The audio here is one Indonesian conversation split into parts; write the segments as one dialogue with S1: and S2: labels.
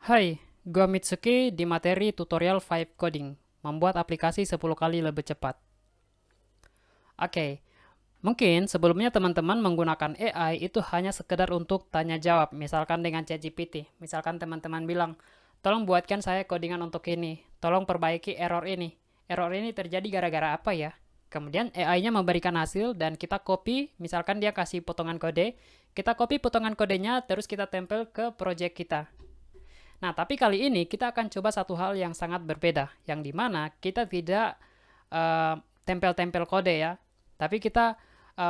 S1: Hai, gua Mitsuki di materi tutorial 5 Coding, membuat aplikasi 10 kali lebih cepat. Oke, mungkin sebelumnya teman-teman menggunakan AI itu hanya sekedar untuk tanya jawab, misalkan dengan ChatGPT. Misalkan teman-teman bilang, tolong buatkan saya codingan untuk ini, tolong perbaiki error ini. Error ini terjadi gara-gara apa ya? Kemudian AI-nya memberikan hasil dan kita copy, misalkan dia kasih potongan kode, kita copy potongan kodenya terus kita tempel ke project kita. Nah, tapi kali ini kita akan coba satu hal yang sangat berbeda, yang dimana kita tidak eh, tempel-tempel kode ya, tapi kita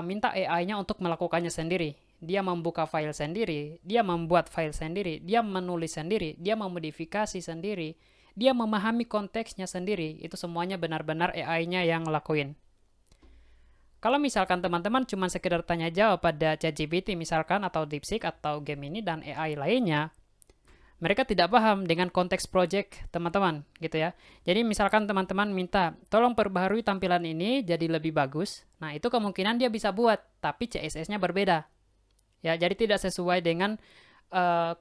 S1: minta AI-nya untuk melakukannya sendiri. Dia membuka file sendiri, dia membuat file sendiri, dia menulis sendiri, dia memodifikasi sendiri, dia memahami konteksnya sendiri. Itu semuanya benar-benar AI-nya yang ngelakuin. Kalau misalkan teman-teman cuma sekedar tanya jawab pada ChatGPT misalkan atau DeepSeek atau Gemini dan AI lainnya, mereka tidak paham dengan konteks project teman-teman gitu ya. Jadi misalkan teman-teman minta tolong perbaharui tampilan ini jadi lebih bagus. Nah, itu kemungkinan dia bisa buat, tapi CSS-nya berbeda. Ya, jadi tidak sesuai dengan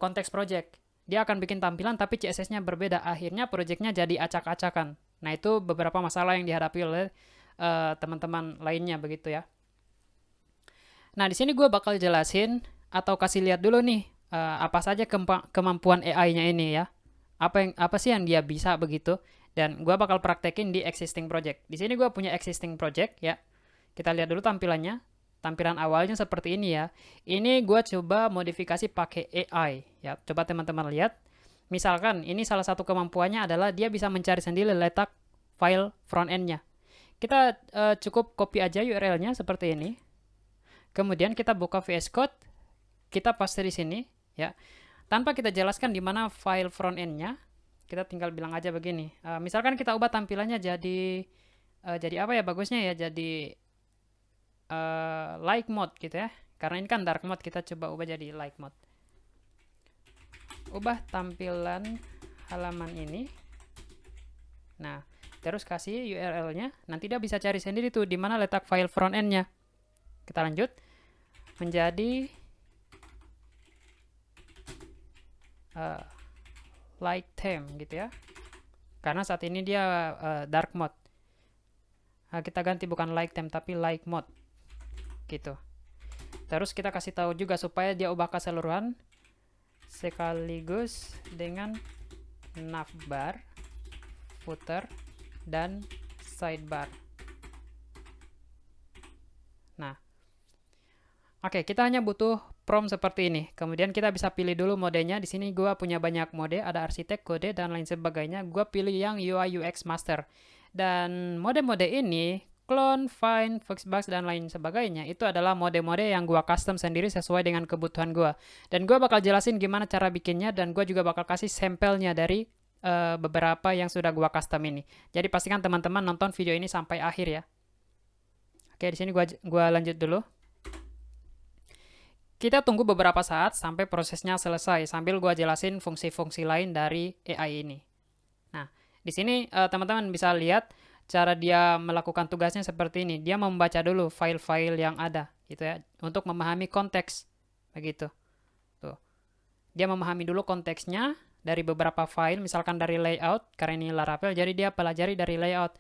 S1: konteks project. Dia akan bikin tampilan tapi CSS-nya berbeda. Akhirnya projectnya jadi acak-acakan. Nah, itu beberapa masalah yang dihadapi oleh teman-teman lainnya begitu ya. Nah, di sini gue bakal jelasin atau kasih lihat dulu nih apa saja kemampuan AI-nya ini ya. Apa sih yang dia bisa begitu? Dan gue bakal praktekin di existing project. Di sini gue punya existing project ya. Kita lihat dulu tampilannya. Tampilan awalnya seperti ini ya. Ini gue coba modifikasi pakai AI ya. Coba teman-teman lihat. Misalkan ini salah satu kemampuannya adalah dia bisa mencari sendiri letak file front end-nya. Kita cukup copy aja URL-nya seperti ini. Kemudian kita buka VS Code, kita paste di sini, ya. Tanpa kita jelaskan di mana file front end-nya, kita tinggal bilang aja begini. Misalkan kita ubah tampilannya jadi apa ya bagusnya ya, jadi light mode gitu ya. Karena ini kan dark mode, kita coba ubah jadi light mode. Ubah tampilan halaman ini. Nah, terus kasih URL-nya. Nanti dia bisa cari sendiri tuh di mana letak file front end-nya. Kita lanjut menjadi light theme gitu ya, karena saat ini dia dark mode. Kita ganti bukan light theme tapi light mode gitu. Terus kita kasih tahu juga supaya dia ubah keseluruhan sekaligus dengan navbar, footer, dan sidebar. Nah, oke, kita hanya butuh prompt seperti ini. Kemudian kita bisa pilih dulu modenya. Di sini gue punya banyak mode, ada arsitek, kode, dan lain sebagainya. Gue pilih yang UI UX Master. Dan mode-mode ini, clone, find, fixbox, dan lain sebagainya, itu adalah mode-mode yang gue custom sendiri sesuai dengan kebutuhan gue. Dan gue bakal jelasin gimana cara bikinnya, dan gue juga bakal kasih sampelnya dari beberapa yang sudah gue custom ini. Jadi pastikan teman-teman nonton video ini sampai akhir ya. Oke, di sini gua lanjut dulu. Kita tunggu beberapa saat sampai prosesnya selesai sambil gua jelasin fungsi-fungsi lain dari AI ini. Nah, di sini teman-teman bisa lihat cara dia melakukan tugasnya seperti ini. Dia membaca dulu file-file yang ada gitu ya untuk memahami konteks begitu. Tuh. Dia memahami dulu konteksnya dari beberapa file, misalkan dari layout, karena ini Laravel, jadi dia pelajari dari layout.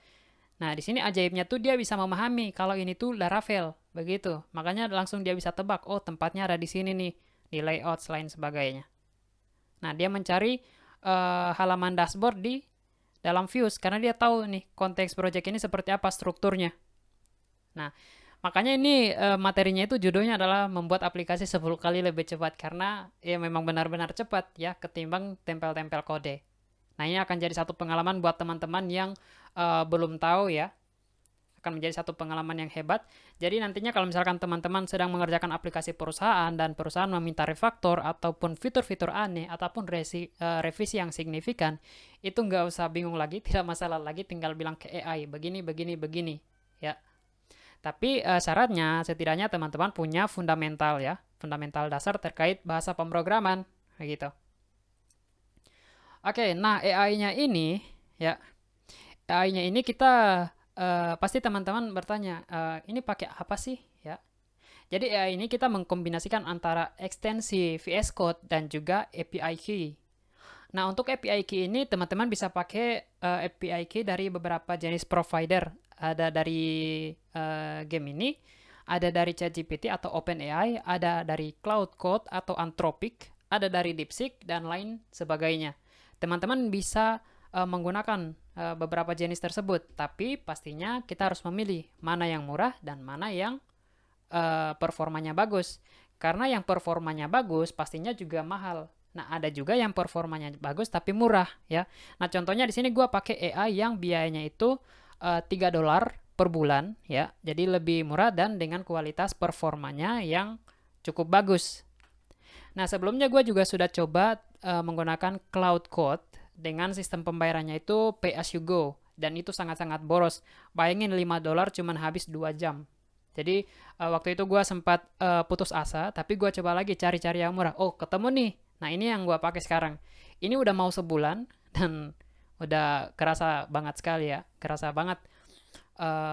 S1: Nah, di sini ajaibnya tuh dia bisa memahami kalau ini tuh Laravel, begitu. Makanya langsung dia bisa tebak, oh tempatnya ada di sini nih, di layout selain sebagainya. Nah, dia mencari halaman dashboard di dalam views karena dia tahu nih konteks project ini seperti apa strukturnya. Nah, makanya ini materinya itu judulnya adalah membuat aplikasi 10 kali lebih cepat karena ya memang benar-benar cepat ya ketimbang tempel-tempel kode. Nah, ini akan jadi satu pengalaman buat teman-teman yang belum tahu ya. Akan menjadi satu pengalaman yang hebat. Jadi nantinya kalau misalkan teman-teman sedang mengerjakan aplikasi perusahaan dan perusahaan meminta refaktor ataupun fitur-fitur aneh ataupun revisi yang signifikan, itu nggak usah bingung lagi, tidak masalah lagi, tinggal bilang ke AI begini, begini, begini, ya. Tapi syaratnya setidaknya teman-teman punya fundamental ya, fundamental dasar terkait bahasa pemrograman, gitu. Oke, nah AI-nya ini ya, AI-nya ini kita pasti teman-teman bertanya, ini pakai apa sih ya? Jadi AI ini kita mengkombinasikan antara ekstensi VS Code dan juga API key. Nah, untuk API key ini teman-teman bisa pakai API key dari beberapa jenis provider. Ada dari Gemini, ada dari ChatGPT atau OpenAI, ada dari Cloud atau Anthropic, ada dari DeepSeek, dan lain sebagainya. Teman-teman bisa menggunakan beberapa jenis tersebut, tapi pastinya kita harus memilih mana yang murah dan mana yang performanya bagus. Karena yang performanya bagus pastinya juga mahal. Nah, ada juga yang performanya bagus tapi murah ya. Nah, contohnya di sini gue pakai AI yang biayanya itu $3 per bulan ya. Jadi lebih murah dan dengan kualitas performanya yang cukup bagus. Nah, sebelumnya gue juga sudah coba menggunakan Cloud dengan sistem pembayarannya itu pay as you go dan itu sangat-sangat boros. Bayangin $5 cuman habis 2 jam. Jadi waktu itu gue sempat putus asa, tapi gue coba lagi cari-cari yang murah. Oh, ketemu nih. Nah, ini yang gue pakai sekarang. Ini udah mau sebulan dan udah kerasa banget sekali ya. Kerasa banget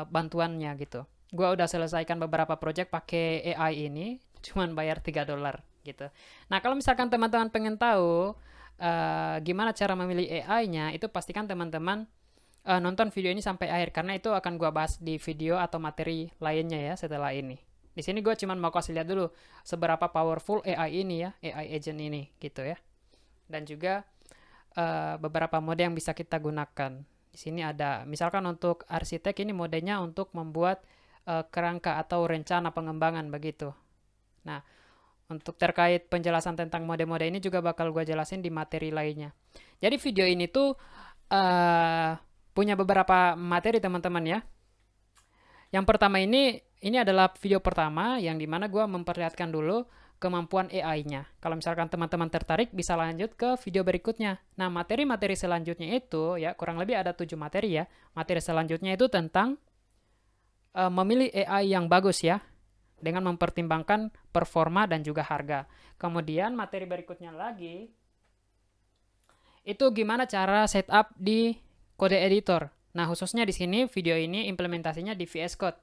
S1: bantuannya gitu. Gue udah selesaikan beberapa project pakai AI ini, cuman bayar $3 gitu. Nah, kalau misalkan teman-teman pengen tahu gimana cara memilih AI-nya, itu pastikan teman-teman nonton video ini sampai akhir karena itu akan gue bahas di video atau materi lainnya ya setelah ini. Di sini gue cuman mau kasih lihat dulu seberapa powerful AI ini ya, AI agent ini gitu ya. Dan juga beberapa mode yang bisa kita gunakan. Di sini ada misalkan untuk arsitek ini modenya untuk membuat kerangka atau rencana pengembangan begitu. Nah, untuk terkait penjelasan tentang mode-mode ini juga bakal gue jelasin di materi lainnya. Jadi video ini tuh punya beberapa materi teman-teman ya. Yang pertama ini adalah video pertama yang dimana gue memperlihatkan dulu kemampuan AI-nya. Kalau misalkan teman-teman tertarik bisa lanjut ke video berikutnya. Nah, materi-materi selanjutnya itu ya kurang lebih ada 7 materi ya. Materi selanjutnya itu tentang memilih AI yang bagus ya dengan mempertimbangkan performa dan juga harga. Kemudian materi berikutnya lagi itu gimana cara setup di kode editor. Nah, khususnya di sini video ini implementasinya di VS Code.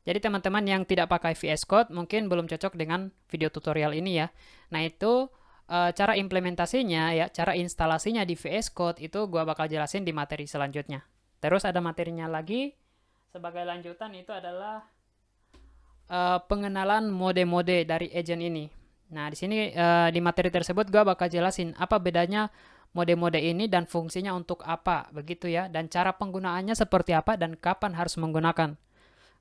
S1: Jadi teman-teman yang tidak pakai VS Code mungkin belum cocok dengan video tutorial ini ya. Nah, itu cara implementasinya ya, cara instalasinya di VS Code itu gua bakal jelasin di materi selanjutnya. Terus ada materinya lagi sebagai lanjutan itu adalah pengenalan mode-mode dari agent ini. Nah, di sini di materi tersebut gue bakal jelasin apa bedanya mode-mode ini dan fungsinya untuk apa, begitu ya, dan cara penggunaannya seperti apa dan kapan harus menggunakan.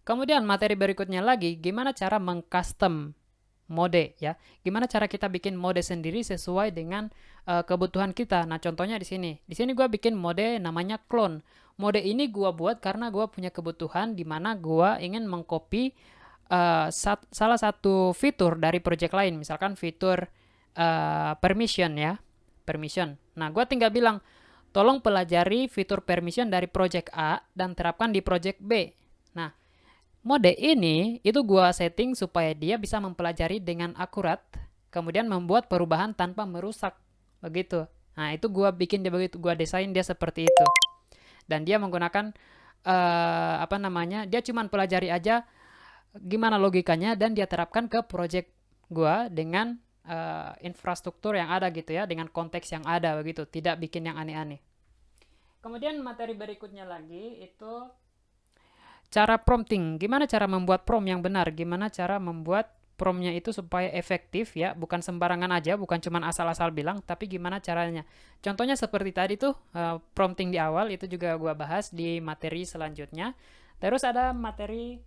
S1: Kemudian materi berikutnya lagi, gimana cara mengcustom mode ya, gimana cara kita bikin mode sendiri sesuai dengan kebutuhan kita. Nah, contohnya di sini. Di sini gue bikin mode namanya clone. Mode ini gue buat karena gue punya kebutuhan di mana gue ingin mengcopy salah satu fitur dari project lain, misalkan fitur permission ya, permission. Nah, gue tinggal bilang, tolong pelajari fitur permission dari project A dan terapkan di project B. Nah, mode ini itu gue setting supaya dia bisa mempelajari dengan akurat, kemudian membuat perubahan tanpa merusak, begitu. Nah, itu gue bikin dia begitu, gue desain dia seperti itu. Dan dia menggunakan dia cuman pelajari aja gimana logikanya dan dia terapkan ke project gua dengan infrastruktur yang ada gitu ya, dengan konteks yang ada begitu, tidak bikin yang aneh-aneh. Kemudian materi berikutnya lagi itu cara prompting, gimana cara membuat prompt yang benar, gimana cara membuat promptnya itu supaya efektif ya, bukan sembarangan aja, bukan cuma asal-asal bilang, tapi gimana caranya. Contohnya seperti tadi tuh prompting di awal itu juga gua bahas di materi selanjutnya. Terus ada materi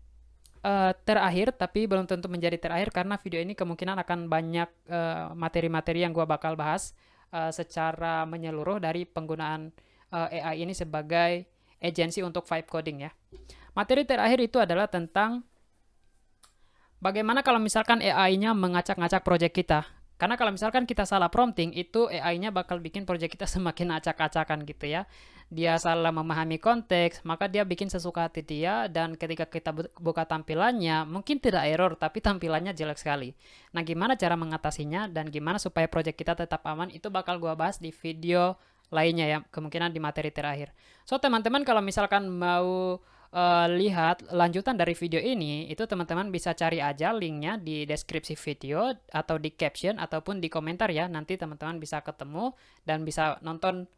S1: terakhir, tapi belum tentu menjadi terakhir karena video ini kemungkinan akan banyak materi-materi yang gue bakal bahas secara menyeluruh dari penggunaan AI ini sebagai agensi untuk vibe coding ya. Materi terakhir itu adalah tentang bagaimana kalau misalkan AI-nya mengacak-ngacak project kita. Karena kalau misalkan kita salah prompting, itu AI-nya bakal bikin project kita semakin acak-acakan gitu ya. Dia salah memahami konteks, maka dia bikin sesuka hati dia, dan ketika kita buka tampilannya, mungkin tidak error, tapi tampilannya jelek sekali. Nah, gimana cara mengatasinya, dan gimana supaya project kita tetap aman, itu bakal gua bahas di video lainnya ya, kemungkinan di materi terakhir. So, teman-teman kalau misalkan mau lihat lanjutan dari video ini, itu teman-teman bisa cari aja linknya di deskripsi video atau di caption ataupun di komentar ya. Nanti teman-teman bisa ketemu dan bisa nonton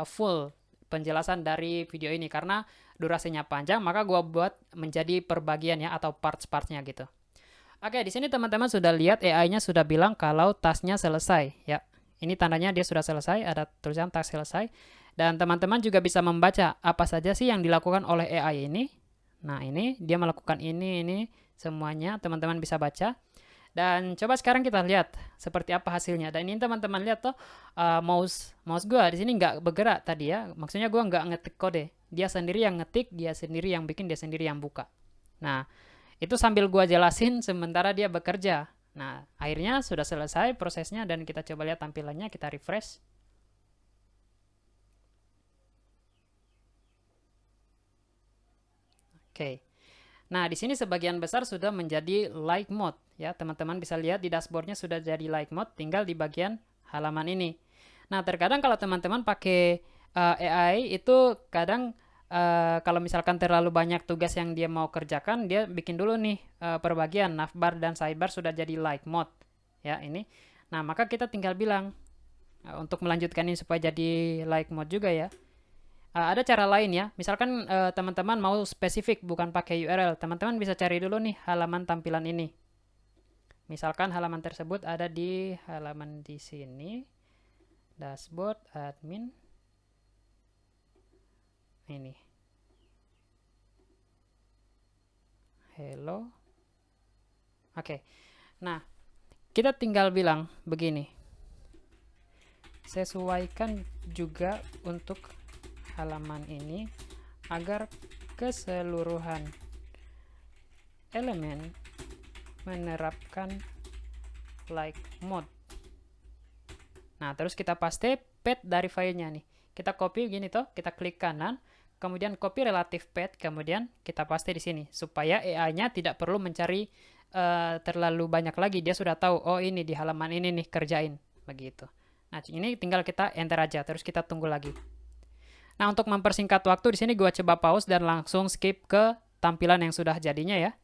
S1: full penjelasan dari video ini. Karena durasinya panjang, maka gua buat menjadi perbagian ya atau parts-partsnya gitu. Oke, di sini teman-teman sudah lihat AI-nya sudah bilang kalau tasnya selesai ya. Ini tandanya dia sudah selesai, ada tulisan tas selesai. Dan teman-teman juga bisa membaca apa saja sih yang dilakukan oleh AI ini. Nah, ini dia melakukan ini semuanya teman-teman bisa baca. Dan coba sekarang kita lihat seperti apa hasilnya. Dan ini teman-teman lihat tuh mouse gua di sini nggak bergerak tadi ya. Maksudnya gua nggak ngetik kode. Dia sendiri yang ngetik, dia sendiri yang bikin, dia sendiri yang buka. Nah, itu sambil gua jelasin sementara dia bekerja. Nah, akhirnya sudah selesai prosesnya dan kita coba lihat tampilannya, kita refresh. Oke. Nah, di sini sebagian besar sudah menjadi light mode ya. Teman-teman bisa lihat di dashboardnya sudah jadi light mode, tinggal di bagian halaman ini. Nah, terkadang kalau teman-teman pakai AI itu kadang kalau misalkan terlalu banyak tugas yang dia mau kerjakan, dia bikin dulu nih perbagian navbar dan sidebar sudah jadi light mode ya ini. Nah, maka kita tinggal bilang untuk melanjutkan ini supaya jadi light mode juga ya. Ada cara lain ya. Misalkan teman-teman mau spesifik bukan pakai URL, teman-teman bisa cari dulu nih halaman tampilan ini. Misalkan halaman tersebut ada di halaman di sini, dashboard, admin. Ini hello. Oke. Nah, kita tinggal bilang begini. Sesuaikan juga untuk halaman ini agar keseluruhan elemen menerapkan like mode. Nah, terus kita paste path dari filenya nih. Kita copy gini toh, kita klik kanan, kemudian copy relative path, kemudian kita paste di sini supaya AI-nya tidak perlu mencari terlalu banyak lagi. Dia sudah tahu, oh ini di halaman ini nih kerjain, begitu. Nah, ini tinggal kita enter aja, terus kita tunggu lagi. Nah, untuk mempersingkat waktu di sini gue coba pause dan langsung skip ke tampilan yang sudah jadinya ya.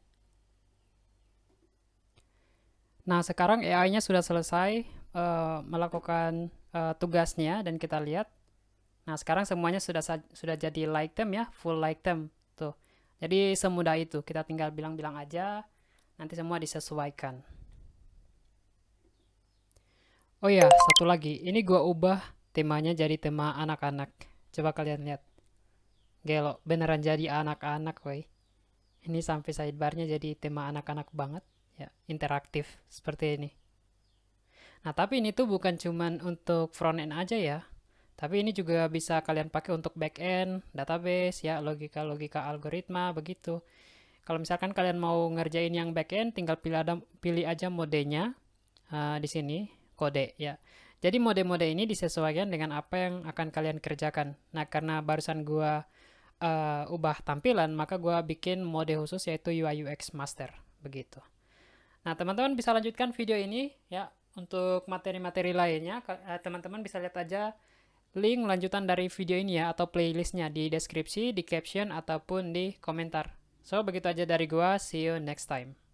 S1: Nah, sekarang AI-nya sudah selesai melakukan tugasnya dan kita lihat. Nah, sekarang semuanya sudah jadi like them ya, full like them tuh. Jadi semudah itu, kita tinggal bilang-bilang aja, nanti semua disesuaikan. Oh ya, satu lagi, ini gua ubah temanya jadi tema anak-anak. Coba kalian lihat. Gelo, beneran jadi anak-anak, woi. Ini sampai sidebarnya jadi tema anak-anak banget, ya, interaktif seperti ini. Nah, tapi ini tuh bukan cuman untuk front end aja ya. Tapi ini juga bisa kalian pakai untuk back end, database, ya, logika-logika algoritma, begitu. Kalau misalkan kalian mau ngerjain yang back end, tinggal pilih aja modenya di sini, kode, ya. Jadi mode-mode ini disesuaikan dengan apa yang akan kalian kerjakan. Nah, karena barusan gua ubah tampilan, maka gua bikin mode khusus yaitu UI UX Master, begitu. Nah, teman-teman bisa lanjutkan video ini, ya. Untuk materi-materi lainnya, teman-teman bisa lihat aja link lanjutan dari video ini ya, atau playlistnya di deskripsi, di caption, ataupun di komentar. So, begitu aja dari gua. See you next time.